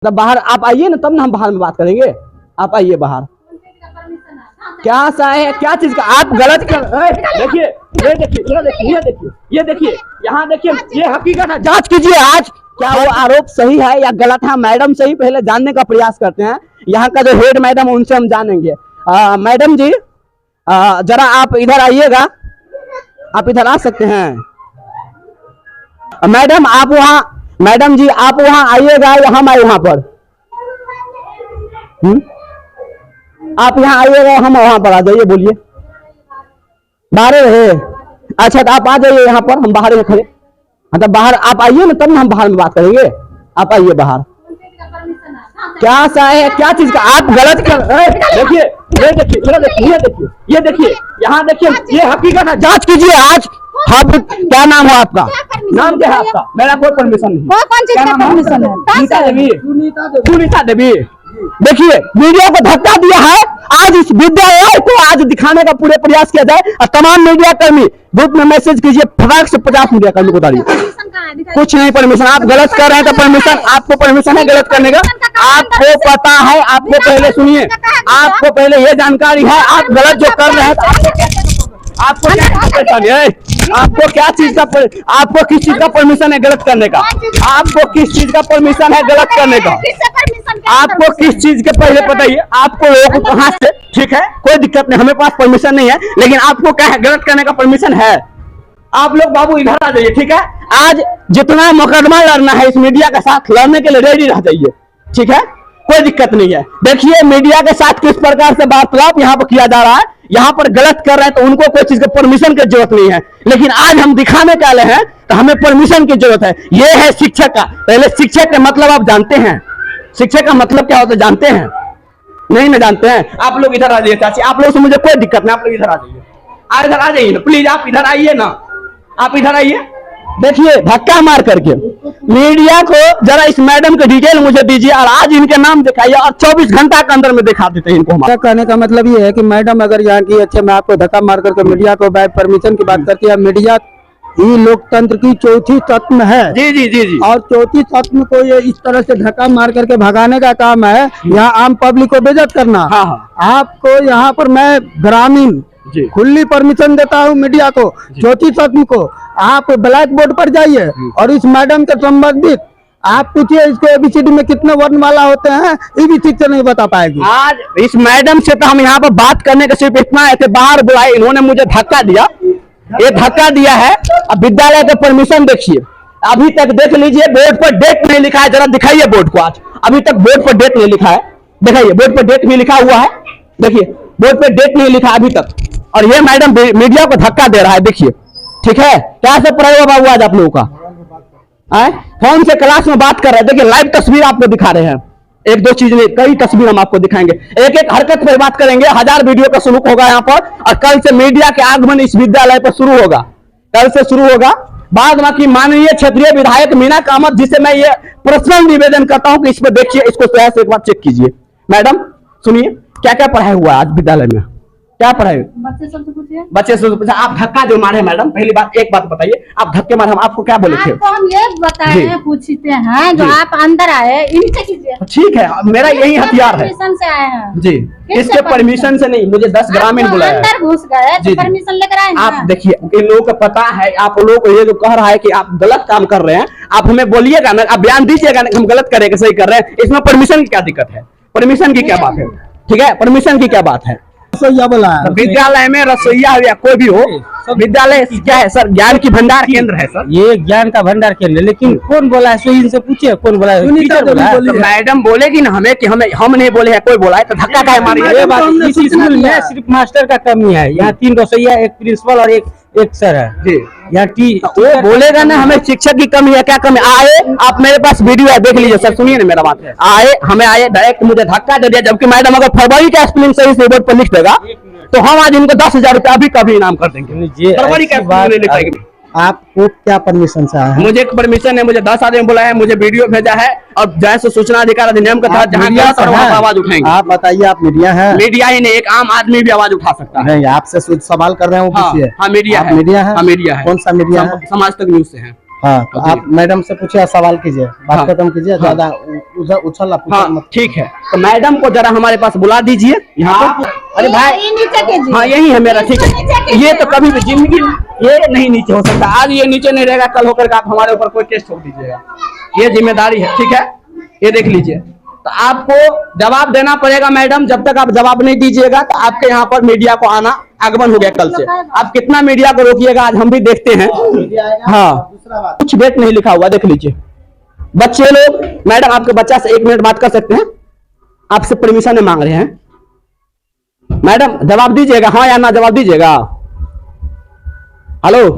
तब बाहर आप आइए ना, तब ना हम बाहर में बात करेंगे। आप आइए बाहर। क्या सा है, क्या चीज का आप गलत कर। देखिए ये देखिए, ये देखिए, ये देखिए, ये देखिए, यहाँ देखिए, ये हकीकत है। जांच कीजिए आज क्या वो आरोप सही है या गलत है। मैडम से ही पहले जानने का प्रयास करते हैं। यहाँ का जो हेड मैडम है उनसे हम जानेंगे। मैडम जी जरा आप इधर आइएगा, आप इधर आ सकते हैं। मैडम आप वहाँ, मैडम जी आप वहाँ आइएगा या हम आए वहाँ पर? आप यहाँ आइएगा, हम वहाँ पर आ जाइए। बोलिए बाहर रहे। अच्छा तो आप आ जाइए यहाँ पर, हम बाहर खड़े। मतलब बाहर आप आइए ना, तब ना हम बाहर में बात करेंगे। आप आइए बाहर। क्या सा है, क्या चीज का आप गलत कर। देखिए ये देखिए, ये देखिए, ये देखिए, ये देखिए, यहाँ देखिए, ये हकीकत है। जांच कीजिए आज। हाँ क्या नाम है आपका? नाम क्या है आपका? मेरा कोई परमिशन नहीं। कौन चीज का परमिशन है? सुनीता देवी। सुनीता देवी। देखिए मीडिया को धक्का दिया है। आज इस विद्यालय को आज दिखाने का पूरे प्रयास किया जाए और तमाम मीडिया कर्मी ग्रुप में मैसेज कीजिए। फटाक से 50 मीडिया कर्मी को डालिए। कुछ नहीं परमिशन, आप गलत कर रहे हैं तो परमिशन, आपको परमिशन है गलत करने का? आपको पता है? आपको पहले सुनिए, आपको पहले ये जानकारी है आप गलत जो कर रहे हैं। आपको क्या है? आपको क्या चीज का आपको किस चीज का परमिशन है गलत करने का? आपको किस चीज का परमिशन है गलत करने का? आपको किस चीज के पहले बताइए। आपको लोग कहाँ से? ठीक है कोई दिक्कत नहीं, हमें पास परमिशन नहीं है, लेकिन आपको क्या है गलत करने का परमिशन है? आप लोग बाबू इधर आ जाइए। ठीक है आज जितना मुकदमा लड़ना है इस मीडिया के साथ लड़ने के लिए रेडी रह जाइए। ठीक है कोई दिक्कत नहीं है। देखिए मीडिया के साथ किस प्रकार से वार्तालाप यहाँ पर किया जा रहा है। यहाँ पर गलत कर रहे हैं तो उनको कोई चीज का परमिशन की जरूरत नहीं है, लेकिन आज हम दिखाने के आए हैं तो हमें परमिशन की जरूरत है। ये है शिक्षक का। पहले शिक्षक का मतलब आप जानते हैं? शिक्षक का मतलब क्या होता है जानते हैं? नहीं ना जानते हैं? आप लोग इधर आ जाइए। चाची आप लोग से मुझे कोई दिक्कत नहीं, आप लोग इधर आ जाइए। इधर आ जाइए ना प्लीज, आप इधर आइए ना, आप इधर आइए। देखिए धक्का मार करके मीडिया को जरा इस मैडम के डिटेल मुझे दीजिए और आज इनके नाम दिखाइए और 24 घंटा के अंदर में दिखा देते हैं इनको। हमारा कहने का मतलब ये है कि मैडम अगर यहाँ की अच्छे मैं आपको धक्का मार करके मीडिया को परमिशन की बात करती है। मीडिया ही लोकतंत्र की चौथी तत्व है। जी जी जी जी। और चौथी तत्व को ये इस तरह से धक्का मार करके भगाने का काम है। यहाँ आम पब्लिक को बेइज्जत करना। आपको यहाँ पर मैं ग्रामीण खुली परमिशन देता हूँ मीडिया को, चौथी तत्व को। आप ब्लैक बोर्ड पर जाइए और इस मैडम के संबंधित आप पूछिए इसको एबीसीडी में कितने वर्णमाला होते हैं, ये भी ठीक से नहीं बता पाएगी। आज इस मैडम से तो हम यहाँ पर बात करने का सिर्फ इतना है कि बाहर बुलाए, इन्होंने मुझे धक्का दिया। ये धक्का दिया है। अब विद्यालय का परमिशन देखिए, अभी तक देख लीजिए बोर्ड पर डेट नहीं लिखा है। जरा दिखाइए बोर्ड को। आज अभी तक बोर्ड पर डेट नहीं लिखा है। दिखाइए बोर्ड पर डेट नहीं लिखा हुआ है। देखिए बोर्ड पर डेट नहीं लिखा अभी तक, और ये मैडम मीडिया को धक्का दे रहा है। देखिए ठीक है क्या से पढ़ाई बाबू आज आप लोगों का फोन से क्लास में बात कर रहे हैं। देखिए लाइव तस्वीर आपको दिखा रहे हैं, एक दो चीज नहीं कई तस्वीर हम आपको दिखाएंगे। एक एक हरकत पर बात करेंगे। 1000 वीडियो का शुरू होगा यहाँ पर और कल से मीडिया के आगमन इस विद्यालय पर शुरू होगा। कल से शुरू होगा। बाद में माननीय क्षेत्रीय विधायक मीना कामत जिसे मैं ये पर्सनल निवेदन करता हूँ कि इसमें देखिए, इसको स्वयं से एक बार चेक कीजिए। मैडम सुनिए क्या क्या पढ़ाई हुआ आज विद्यालय में, क्या पढ़ाई? बच्चे सबसे पूछिए। बच्चे से पूछा। आप धक्का जो मारे मैडम, पहली बात एक बात बताइए, आप धक्के मारे हम आपको क्या बोले थे? हम ये बताए पूछते हैं जो आप अंदर आए इनसे कीजिए। ठीक है मेरा यही हथियार है। परमिशन से आए हैं जी, इसके परमिशन से नहीं, मुझे 10 ग्रामीण बुलाया। अंदर घुस गए तो परमिशन लेकर आए। आप देखिए इन लोगों को पता है, आप लोगों को ये जो कह रहा है कि आप गलत काम कर रहे हैं, आप हमें बोलिएगा ना, आप बयान दीजिएगा ना हम गलत करेंगे सही कर रहे हैं। इसमें परमिशन की क्या दिक्कत है? परमिशन की क्या बात है? ठीक है परमिशन की क्या बात है? रसोईया बोला है। विद्यालय में रसोईया या कोई भी हो, विद्यालय क्या है सर? ज्ञान की भंडार केंद्र है सर। ये ज्ञान का भंडार केंद्र, लेकिन कौन बोला है? सो इनसे पूछिए कौन बोला है? तो मैडम बोलेगी ना हमें कि हम नहीं बोले हैं, कोई बोला है तो धक्का काहे मारी? ये बात इस स्कूल में सिर्फ मास्टर का कमी है। यहाँ 3 रसोईया, एक प्रिंसिपल और एक सर है जी। यहाँ वो बोलेगा ना हमें शिक्षक की कमी है। क्या कमी? आए आप मेरे पास वीडियो है देख लीजिए सर, सुनिए ना मेरा बात। आए हमें आए डायरेक्ट मुझे धक्का दे दिया, जबकि मैडम अगर फरवरी का स्पेलिंग सही से बोर्ड पर लिख देगा तो हम आज इनको 10,000 रुपया अभी कभी इनाम कर देंगे। फरवरी का स्पेलिंग नहीं लिखाएंगे। आपको क्या परमिशन से आया है? मुझे एक परमिशन है, मुझे 10 आदमी बुलाया है, मुझे वीडियो भेजा है और जैसे सूचना अधिकार अधिनियम के तहत जहाँ आवाज उठाएंगे। आप बताइए आप मीडिया है? मीडिया ही नहीं, एक आम आदमी भी आवाज उठा सकता है। नहीं आपसे सवाल कर रहे हैं। हाँ मीडिया है। मीडिया है? मीडिया है। कौन सा मीडिया है? समाज तक न्यूज से है। हाँ, तो आप मैडम से पूछिए, सवाल कीजिए, बात हाँ। खत्म कीजिए, ज्यादा उधर उछल हाँ ठीक है, तो मैडम को जरा हमारे पास बुला दीजिए यहाँ पर। अरे भाई ये नीचे कीजिए। हाँ यही है मेरा, ठीक नीचे है। कीजिए। ये तो कभी भी जिंदगी में ये नहीं नीचे हो सकता, आज ये नीचे नहीं रहेगा, कल होकर के आप हमारे ऊपर कोई केस ठोक दीजिएगा, ये जिम्मेदारी है, ठीक है। ये देख लीजिए, तो आपको जवाब देना पड़ेगा मैडम, जब तक आप जवाब नहीं दीजिएगा तो आपके यहाँ पर मीडिया को आना आगमन हो गया कल से। आप कितना मीडिया को रोकिएगा आज हम भी देखते हैं। हाँ कुछ डेट नहीं लिखा हुआ, देख लीजिए बच्चे लोग। मैडम आपके बच्चा से 1 मिनट बात कर सकते हैं, आपसे परमिशन मांग रहे हैं। मैडम जवाब दीजिएगा, हाँ या ना जवाब दीजिएगा। हेलो